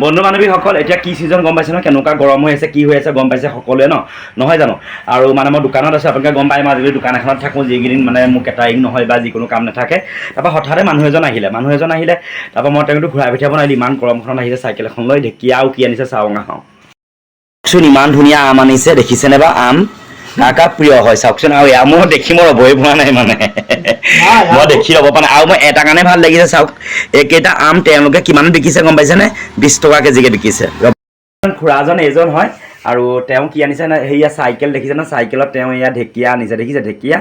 বন্ধু বান্ধৱীসকল এতিয়া কি ছিজন গম পাইছে ন কেনেকুৱা গৰম হৈ আছে কি হৈ আছে গম পাইছে সকলোৱে ন নহয় জানো আৰু মানে মই দোকানত আছোঁ আপোনালোকে গম পায় মই আজিকালি দোকান এখনত থাকোঁ যিকেইদিন মানে মোৰ কেটাৰিং নহয় বা যিকোনো কাম নাথাকে তাৰপৰা হঠাতে মানুহ এজন আহিলে তাৰপৰা মই তেওঁতো ঘূৰাই পঠিয়াব নোৱাৰিলোঁ ইমান গৰমখনত আহিছে চাইকেল এখন লৈ ঢেকীয়া আৰু কি আনিছে চাওঁ আহাওঁ চাওকচোন ইমান ধুনীয়া আম আনিছে দেখিছেনে বা আম কাৰ কাৰ প্ৰিয় হয় চাওকচোন আৰু এয়া মোৰ দেখি মই ৰ'বই পোৱা নাই মানে মই দেখি ৰ'ব পৰা নাই আৰু মই এটা কাৰণে ভাল লাগিছে চাওক এইকেইটা আম তেওঁলোকে কিমান বিকিছে গম পাইছেনে 20 টকা কেজিকে বিকিছে খুৰাজন এইজন হয় আৰু তেওঁ কি আনিছে সেয়া চাইকেল দেখিছে না চাইকেলত তেওঁ এয়া ঢেকীয়া আনিছে দেখিছে ঢেকীয়া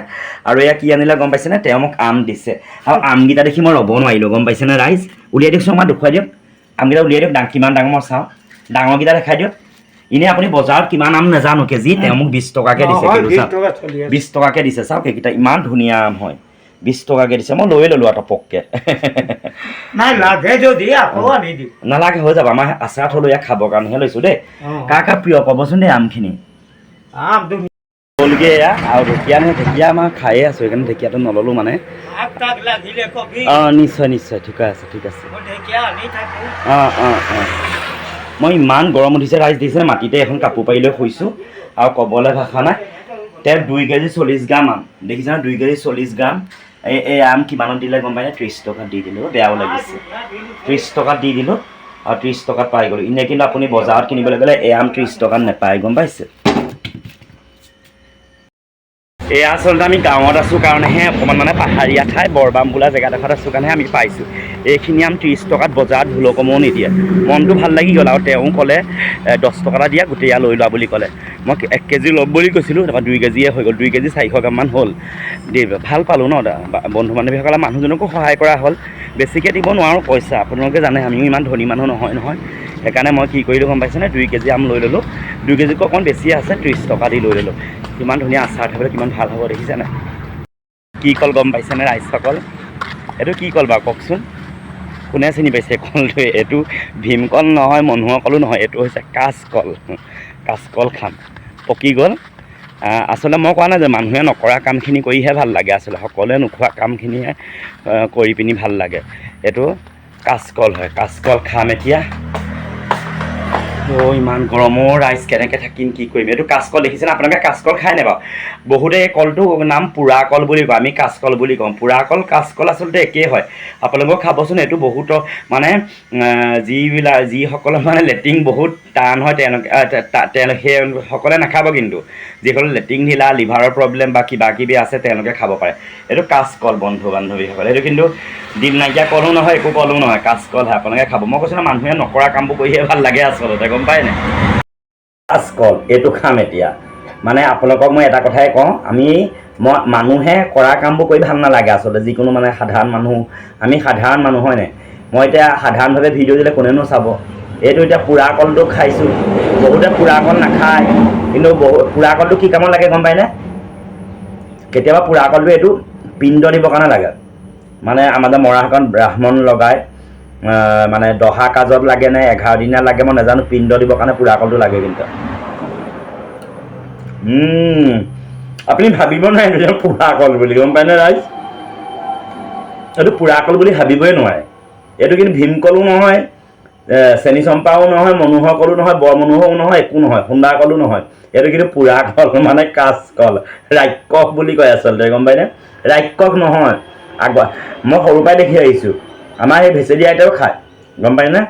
আৰু এয়া কি আনিলে গম পাইছেনে তেওঁ মোক আম দিছে আৰু আমকেইটা দেখি মই ৰ'ব নোৱাৰিলোঁ গম পাইছেনে ৰাইজ উলিয়াই দিয়কচোন মই দেখুৱাই দিয়ক আমকেইটা উলিয়াই দিয়ক কিমান ডাঙৰ মই চাওঁ ডাঙৰকেইটা দেখাই দিয়ক এনেই আপুনি বজাৰত কিমান আম নাজানো কেজি তেওঁ মোক 20 টকাকৈ দিছে কিলো চাওক 20 টকাকৈ দিছে চাওক এইকেইটা ইমান ধুনীয়া আম হয় 20 টকাকৈ দিছে মই লৈ ল'লোঁ আৰু টপককৈ নালাগে হৈ যাব আমাৰ আচাৰ থলোঁ ইয়াক খাবৰ কাৰণেহে লৈছোঁ দেই কাৰ কাৰ প্ৰিয় ক'বচোন দেই আমখিনি হ'লগৈ এয়া আৰু ঢেকীয়া আমাৰ খায়ে আছোঁ সেইকাৰণে ঢেকীয়াটো নল'লোঁ মানে অঁ নিশ্চয় ঠিক আছে অঁ মই ইমান গৰম উঠিছে ৰাইজ দিছে মাটিতে এখন কাপোৰ পাৰি লৈ শুইছোঁ আৰু ক'বলৈ ভাষা নাই তেওঁ 2 কেজি 40 গ্ৰাম আম দেখিছেনে 2 কেজি 40 গ্ৰাম এই আম কিমানত দিলে গম পাইনে 30 টকাত দি দিলোঁ বেয়াও লাগিছে 30 টকাত দি দিলোঁ আৰু 30 টকাত পাই গ'লোঁ এনেই কিন্তু আপুনি বজাৰত কিনিবলৈ গ'লে এই আম 30 টকাত নাপায় গম পাইছে এয়া আচলতে আমি গাঁৱত আছোঁ কাৰণেহে অকণমান মানে পাহাৰীয়া ঠাই বৰবাম বোলা জেগাডোখৰত আছোঁ কাৰণেহে আমি পাইছোঁ এইখিনি আম 30 টকাত বজাৰত ভুলকমো নিদিয়ে মনটো ভাল লাগি গ'ল আৰু তেওঁ ক'লে 10 টকা এটা দিয়া গোটেই লৈ লোৱা বুলি ক'লে মই 1 কেজি ল'ম বুলি কৈছিলোঁ তাৰপৰা 2 কেজিয়ে হৈ গ'ল 2 কেজি 400 গ্ৰামমান হ'ল দেই ভাল পালোঁ ন বন্ধু বান্ধৱীসকলে মানুহজনকো সহায় কৰা হ'ল বেছিকৈ দিব নোৱাৰোঁ পইচা আপোনালোকে জানে আমিও ইমান ধনী মানুহ নহয় সেইকাৰণে মই কি কৰিলোঁ গম পাইছেনে 2 কেজি আম লৈ ল'লোঁ 2 কেজিতকৈ অকণ বেছিয়ে আছে 30 টকা দি লৈ ল'লোঁ কিমান ধুনীয়া আচাৰ থাকিবলৈ কিমান ভাল হ'ব দেখিছেনে কি কল গম পাইছেনে ৰাইজসকল এইটো কি কল বাৰু কওকচোন কোনে চিনি পাইছে কলটো এইটো ভীমকল নহয় মনোহৰ কলো নহয় এইটো হৈছে কাঁচকল খাম পকি গ'ল আচলতে মই কোৱা নাই যে মানুহে নকৰা কামখিনি কৰিহে ভাল লাগে আচলতে সকলোৱে নোখোৱা কামখিনিহে কৰি পিনি ভাল লাগে এইটো কাঁচকল হয় কাঁচকল খাম এতিয়া ইমান গৰমৰ ৰাইজ কেনেকৈ থাকিম কি কৰিম এইটো কাঁচকল দেখিছেনে আপোনালোকে কাঁচকল খায় নাই বাৰু বহুতে এই কলটো নাম পোৰা কল বুলি কয় আমি কাঁচকল বুলি কওঁ পোৰা কল কাঁচকল আচলতে একেই হয় আপোনালোকক খাবচোন এইটো বহুত মানে যিসকলৰ মানে লেট্ৰিন বহুত টান হয় তেওঁলোকে সেইসকলে নাখাব কিন্তু যিসকলে লেট্ৰিন ঢিলা লিভাৰৰ প্ৰব্লেম বা কিবা কিবি আছে তেওঁলোকে খাব পাৰে এইটো কাঁচকল বন্ধু বান্ধৱীসকলে এইটো কিন্তু দিল নাইকিয়া কলো নহয় একো কলো নহয় কাঁচকলহে আপোনালোকে খাব মই কৈছোঁ মানুহে নকৰা কামবোৰ কৰিহে ভাল লাগে আচলতে গম পায় নাই কাঁচকল এইটো খাম এতিয়া মানে আপোনালোকক মই এটা কথাই কওঁ মানুহে কৰা কামবোৰ কৰি ভাল নালাগে আচলতে যিকোনো মানে সাধাৰণ মানুহ হয় নাই মই এতিয়া সাধাৰণভাৱে ভিডিঅ' দিলে কোনেনো চাব এইটো এতিয়া পোৰা কলটো খাইছোঁ বহুতে পোৰা কল নাখায় কিন্তু পোৰা কলটো কি কামত লাগে গম পায়নে কেতিয়াবা পোৰা কলটো এইটো পিণ্ড দিবৰ কাৰণে লাগে মানে আমাৰ যে মৰাশকণ ব্ৰাহ্মণ লগাই মানে দহা কাজত লাগে নে 11 দিনীয়া লাগে মই নাজানো পিণ্ড দিবৰ কাৰণে পোৰা কলটো লাগে কিন্তু আপুনি ভাবিব নোৱাৰে এইটো পোৰা কল বুলি গম পায়নে ৰাইজ এইটো পোৰা কল বুলি ভাবিবই নোৱাৰে এইটো কিন্তু ভীমকলো নহয় চেনি চম্পাও নহয় মনোহৰ কলো নহয় বৰ মনোহৰো নহয় একো নহয় খুন্দা কলো নহয় এইটো কিন্তু পোৰা কল মানে কাঁচকল ৰাক্ষস বুলি কয় আচলতে গম পায়নে ৰাক্ষস নহয় মই সৰুৰ পৰাই দেখি আহিছোঁ আমাৰ এই ভেচেলি আইতাও খায় গম পায়নে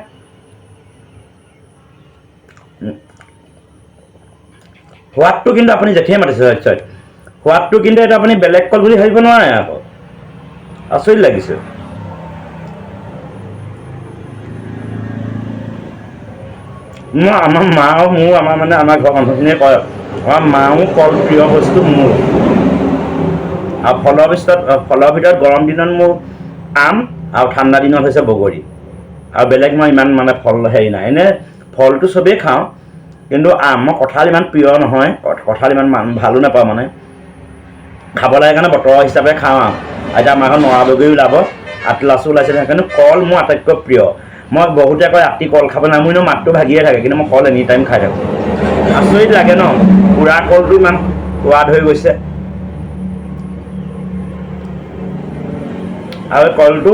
সোৱাদটো কিন্তু আপুনি যেতিয়াই মাতিছে সোৱাদটো কিন্তু এইটো আপুনি বেলেগ কল বুলি ভাবিব নোৱাৰে আকৌ আচৰিত লাগিছে আমাৰ মা আৰু মোৰ আমাৰ ঘৰৰ মানুহখিনিয়ে কয় আমাৰ মাও কল প্ৰিয় বস্তু মোৰ আৰু ফলৰ ভিতৰত গৰম দিনত মোৰ আম আৰু ঠাণ্ডা দিনত হৈছে বগৰী আৰু বেলেগ মই ইমান মানে ফল হেৰি নাই এনেই ফলটো চবেই খাওঁ কিন্তু মই কঁঠাল ইমান প্ৰিয় নহয় কঁঠাল ইমান ভালো নাপাওঁ মানে খাব লাগে কাৰণে বতৰৰ হিচাপে খাওঁ আৰু এতিয়া আমাৰ ঘৰত নৰা বগৰী ওলাব আটলাছো ওলাইছিলে কিন্তু কল মোৰ আটাইতকৈ প্ৰিয় মই বহুতে কয় ৰাতি কল খাব নাই মোৰ এনেও মাতটো ভাগিয়ে থাকে কিন্তু মই কল এনি টাইম খাই থাকোঁ আচৰিত লাগে ন পোৰা কলটো ইমান সোৱাদ হৈ গৈছে আৰু কলটো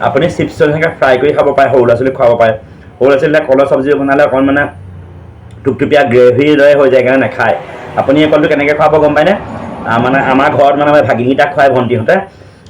আপুনি চিপছৰ নিচিনাকৈ ফ্ৰাই কৰি খাব পাৰে সৰু ল'ৰা ছোৱালীক খুৱাব পাৰে সৰু ল'ৰা ছোৱালীবিলাক কলৰ চব্জি বনালে অকণ মানে টুপটুপীয়া গ্ৰেভিৰ দৰে হৈ যায় কাৰণে নাখায়। আপুনি এই কলটো কেনেকৈ খুৱাব গম পায়নে? মানে আমাৰ ঘৰত মানে ভাগিনকেইটাক খুৱাই ভণ্টিহঁতে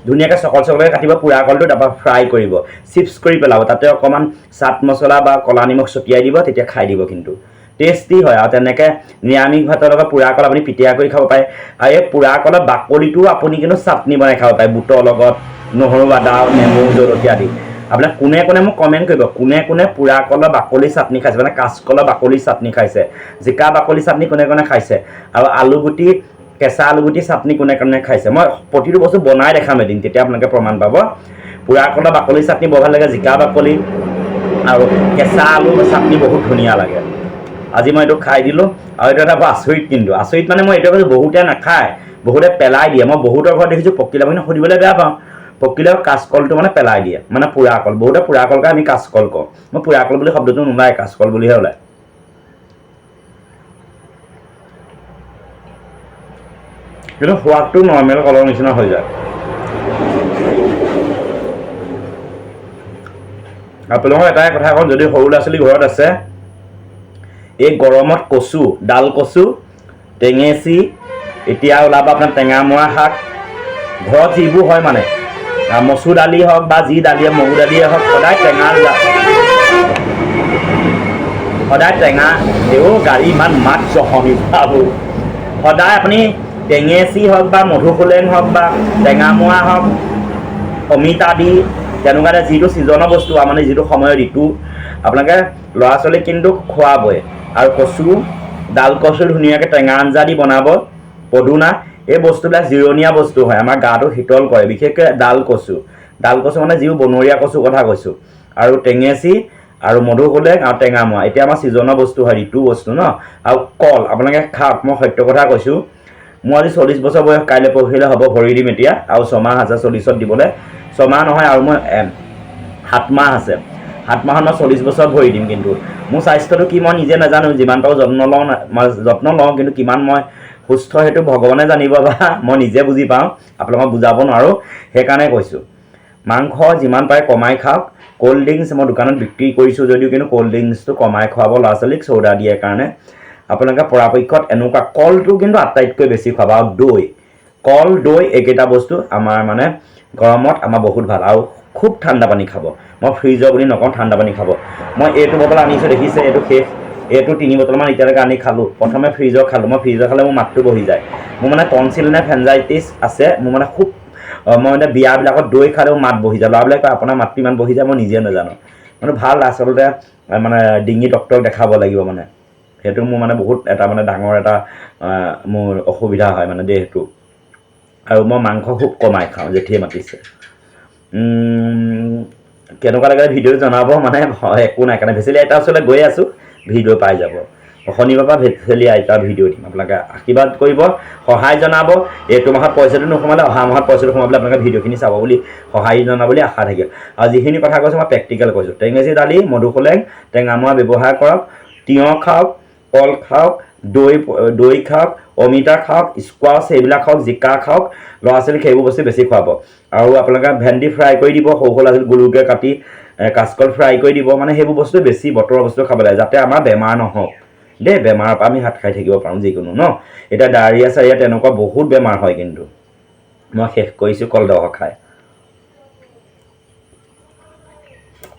ধুনীয়াকৈ চকলকৈ কাটিব পোৰা কলটো, তাৰপৰা ফ্ৰাই কৰিব, চিপছ কৰি পেলাব, তাতে অকণমান চাট মছলা বা ক'লা নিমখ ছটিয়াই দিব, তেতিয়া খাই দিব কিন্তু টেষ্টি হয়। আৰু তেনেকৈ নিৰামিষ ভাতৰ লগত পোৰা কল আপুনি পিটিকা কৰি খাব পাৰে। আৰু এই পোৰা কলৰ বাকলিটোও আপুনি কিন্তু চাটনি বনাই খাব পাৰে, বুটৰ লগত নহৰু আদা নেমু জলকীয়া দি। আপোনাক কোনে কোনে মোক কমেণ্ট কৰিব, কোনে কোনে পোৰা কলৰ বাকলি চাটনি খাইছে, মানে কাঁচকলৰ বাকলি চাটনি খাইছে, জিকা বাকলি চাটনি কোনে কোনে খাইছে, আৰু আলুগুটি কেঁচা আলুগুটি চাটনি কোনে কোনে খাইছে। মই প্ৰতিটো বস্তু বনাই দেখাম এদিন, তেতিয়া আপোনালোকে প্ৰমাণ পাব। পোৰা কলৰ বাকলি চাটনি বৰ ভাল লাগে, জিকা বাকলি আৰু কেঁচা আলু চাটনি বহুত ধুনীয়া লাগে। আজি মই এইটো খাই দিলোঁ। আৰু এইটো এটা বৰ আচৰিত, কিন্তু আচৰিত মানে মই এইটো কৈছোঁ বহুতে নাখায়, বহুতে পেলাই দিয়ে। মই বহুতৰ ঘৰত দেখিছোঁ পকিলে মানে সুধিবলৈ বেয়া পাওঁ, পকিলে কাঁচকলটো মানে পেলাই দিয়ে, মানে পোৰা কল। বহুতে পোৰা কল খায়, আমি কাঁচকল কওঁ। মই পোৰা কল বুলি শব্দটো নোলায়, কাঁচকল বুলিহে ওলায়। কিন্তু সোৱাদটো নৰ্মেল কলৰ নিচিনা হৈ যায়। আপোনালোকক এটাই কথা কওঁ, যদি সৰু ল'ৰা ছোৱালী ঘৰত আছে, এই গৰমত কচু, ডাল কচু, টেঙেচি, এতিয়া ওলাব আপোনাৰ টেঙামৰা শাক, ঘৰত যিবোৰ হয় মানে মচুৰ দালি হওক বা যি দালিয়ে মগু দালিয়ে হওক, সদায় টেঙা দেও গাড়ী ইমান মাত চহনি পাবো। সদায় আপুনি টেঙেচি হওক বা মধুসোলেং হওক বা টেঙামৰা হওক, অমিতা দি তেনেকুৱা এটা যিটো ছিজনৰ বস্তু মানে যিটো সময়ৰ ঋতু, আপোনালোকে ল'ৰা ছোৱালীক কিন্তু খোৱাবই। আৰু কচু, ডাল কচু ধুনীয়াকৈ টেঙা আঞ্জা দি বনাব, পদুনা, এই বস্তুবিলাক জিৰণীয়া বস্তু হয়, আমাৰ গাটো শীতল কৰে। বিশেষকৈ ডাল কচু মানে যিবোৰ বনৰীয়া কচুৰ কথা কৈছোঁ, আৰু টেঙেচি আৰু মধুসোলেং আৰু টেঙামৰা, এতিয়া আমাৰ ছিজনৰ বস্তু হয়, ঋতু বস্তু ন। আৰু কল আপোনালোকে খাওক, মই সত্য কথা কৈছোঁ। মোৰ আজি 40 বছৰ বয়স, কাইলৈ পৰহিলৈ হ'ব, ভৰি দিম এতিয়া, আৰু 6 মাহ আছে 40ত দিবলৈ। 6 মাহ নহয়, আৰু মই 7 মাহ আছে, 7 মাহত মই 40 বছৰত ভৰি দিম। কিন্তু মোৰ স্বাস্থ্যটো কি মই নিজে নাজানো, যিমান পাৰোঁ যত্ন লওঁ, কিন্তু কিমান মই সুস্থ সেইটো ভগৱানে জানিব, বা মই নিজে বুজি পাওঁ, আপোনালোকক বুজাব নোৱাৰোঁ। সেইকাৰণে কৈছোঁ, মাংস যিমান পাৰে কমাই খাওক। ক'ল্ড ড্ৰিংকছ মই দোকানত বিক্ৰী কৰিছোঁ যদিও, কিন্তু ক'ল্ড ড্ৰিংকছটো কমাই খুৱাব ল'ৰা ছোৱালীক, চ'ডা দিয়াৰ কাৰণে। আপোনালোকে পৰাপক্ষত এনেকুৱা কলটো কিন্তু আটাইতকৈ বেছি খুৱাব। আৰু দৈ, কল, দৈ, এইকেইটা বস্তু আমাৰ মানে গৰমত আমাৰ বহুত ভাল। আৰু খুব ঠাণ্ডা পানী খাব, মই ফ্ৰিজৰ বুলি নকওঁ, ঠাণ্ডা পানী খাব। মই এইটো বটল আনিছোঁ দেখিছে, এইটো শেষ, এইটো 3 বটলমান এতিয়ালৈকে আনি খালোঁ। প্ৰথমে ফ্ৰিজৰ খালোঁ, মই ফ্ৰিজৰ খালে মোৰ মাতটো বহি যায়। মোৰ মানে টনচিল নে ফেনজাইটিছ আছে, মোৰ মানে খুব, মই মানে বিয়াবিলাকত দৈ খালেও মাত বহি যায়। ল'ৰাবিলাকে কয় আপোনাৰ মাতটো ইমান বহি যায়, মই নিজে নাজানো। মানে ভাল, আচলতে মানে ডিঙি ডক্তৰক দেখাব লাগিব মানে, সেইটো মোৰ মানে বহুত এটা মানে ডাঙৰ এটা মোৰ অসুবিধা হয় মানে দেহটো। আৰু মই মাংস খুব কমাই খাওঁ, জেঠিয়ে মাতিছে। কেনেকুৱা লাগে ভিডিঅ'টো জনাব, মানে একো নাই কাৰণে ভেচেলি আইতাৰ ওচৰলৈ গৈ আছোঁ, ভিডিঅ' পাই যাব। শনিবাৰৰ পৰা ভেচেলি আইতাৰ ভিডিঅ' দিম, আপোনালোকে আশীৰ্বাদ কৰিব, সহায় জনাব। এইটো মাহত পইচাটো নোসোমালে অহা মাহত পইচাটো সোমাবলৈ আপোনালোকে ভিডিঅ'খিনি চাব বুলি সহায় জনাবলৈ আশা থাকিল। আৰু যিখিনি কথা কৈছোঁ মই প্ৰেক্টিকেল কৈছোঁ। টেঙেচি দালি, মধুসোলেং, টেঙামৰা ব্যৱহাৰ কৰক, তিয়ঁহ খাওক, কল খাওক, দৈ খাওক, অমিতা খাওক, স্কোৱাছ এইবিলাক খাওক, জিকা খাওক। ল'ৰা ছোৱালীক সেইবোৰ বস্তু বেছি খুৱাব। আৰু আপোনালোকে ভেন্দি ফ্ৰাই কৰি দিব, সৰু সৰু ল'ৰা ছোৱালীক গুলুকৈ কাটি, কাঁচকল ফ্ৰাই কৰি দিব, মানে সেইবোৰ বস্তু বেছি বতৰৰ বস্তু খাব লাগে, যাতে আমাৰ বেমাৰ নহওক দেই, বেমাৰৰ পৰা আমি হাত খাই থাকিব পাৰোঁ যিকোনো ন। এতিয়া ডায়েৰিয়া চাৰিয়া তেনেকুৱা বহুত বেমাৰ হয়, কিন্তু মই শেষ কৰিছোঁ কলডোখৰ খাই।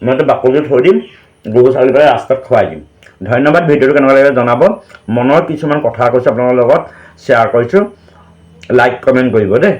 মই এইটো বাকলি থৈ দিম, গৰু ছাগলীবিলাক ৰাস্তাত খুৱাই দিম। ধন্যবাদ। ভিডিঅ'টো কেনেকুৱা লাগে জনাব। মনৰ কিছুমান কথা কৈছোঁ আপোনালোকৰ লগত শ্বেয়াৰ কৰিছোঁ, লাইক কমেণ্ট কৰিব দেই।